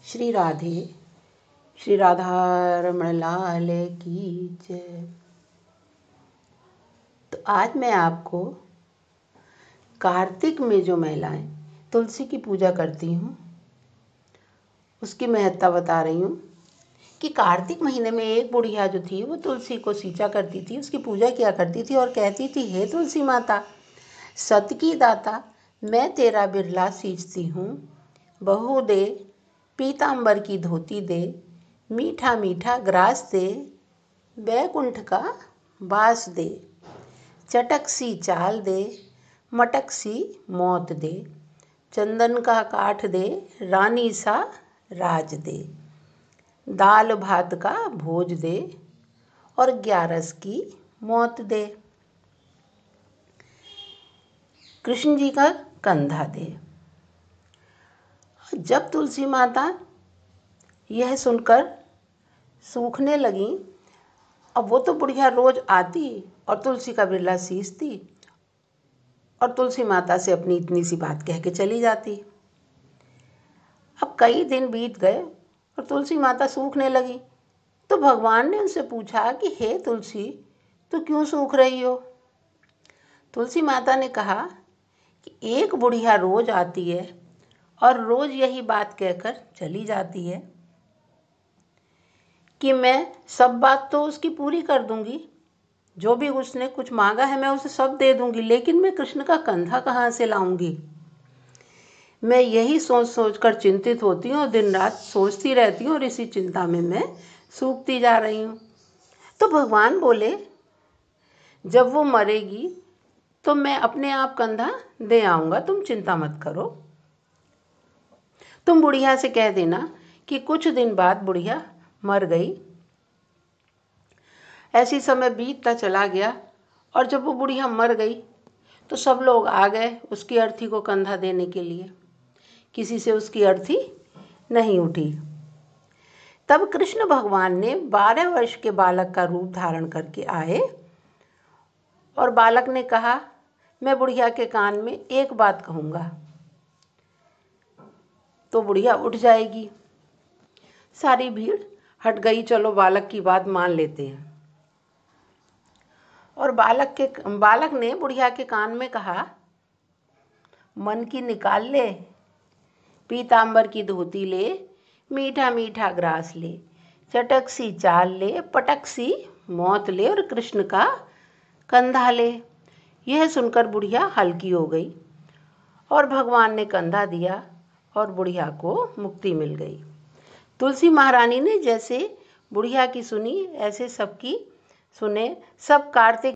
श्री राधे श्री राधारमण लाल की जय। तो आज मैं आपको कार्तिक में जो महिलाएं तुलसी की पूजा करती हूँ उसकी महत्ता बता रही हूँ कि कार्तिक महीने में एक बुढ़िया जो थी वो तुलसी को सींचा करती थी, उसकी पूजा किया करती थी और कहती थी, हे तुलसी माता सत की दाता, मैं तेरा बिरला सींचती हूँ। बहू दे पीतांबर की धोती दे, मीठा मीठा ग्रास दे, बैकुंठ का बास दे, चटक सी चाल दे, मटक सी मौत दे, चंदन का काठ दे, रानी सा राज दे, दाल भात का भोज दे और 11 की मौत दे, कृष्ण जी का कंधा दे। जब तुलसी माता यह सुनकर सूखने लगी, अब वो तो बुढ़िया रोज आती और तुलसी का बिरला सींचती और तुलसी माता से अपनी इतनी सी बात कह के चली जाती। अब कई दिन बीत गए और तुलसी माता सूखने लगी, तो भगवान ने उनसे पूछा कि हे तुलसी, तू क्यों सूख रही हो? तुलसी माता ने कहा कि एक बुढ़िया रोज आती है और रोज यही बात कहकर चली जाती है कि मैं सब बात तो उसकी पूरी कर दूंगी, जो भी उसने कुछ मांगा है मैं उसे सब दे दूंगी, लेकिन मैं कृष्ण का कंधा कहाँ से लाऊंगी? मैं यही सोच सोच कर चिंतित होती हूँ और दिन रात सोचती रहती हूँ और इसी चिंता में मैं सूखती जा रही हूँ। तो भगवान बोले, जब वो मरेगी तो मैं अपने आप कंधा दे आऊँगा, तुम चिंता मत करो। तुम बुढ़िया से कह देना कि कुछ दिन बाद बुढ़िया मर गई। ऐसी समय बीतता चला गया और जब वो बुढ़िया मर गई तो सब लोग आ गए उसकी अर्थी को कंधा देने के लिए। किसी से उसकी अर्थी नहीं उठी। तब कृष्ण भगवान ने 12 वर्ष के बालक का रूप धारण करके आए और बालक ने कहा, मैं बुढ़िया के कान में एक बात कहूँगा तो बुढ़िया उठ जाएगी। सारी भीड़ हट गई, चलो बालक की बात मान लेते हैं। और बालक ने बुढ़िया के कान में कहा, मन की निकाल ले, पीतांबर की धोती ले, मीठा मीठा ग्रास ले, चटक सी चाल ले, पटक सी मौत ले और कृष्ण का कंधा ले। यह सुनकर बुढ़िया हल्की हो गई और भगवान ने कंधा दिया और बुढ़िया को मुक्ति मिल गई। तुलसी महारानी ने जैसे बुढ़िया की सुनी ऐसे सबकी सुने। सब कार्तिक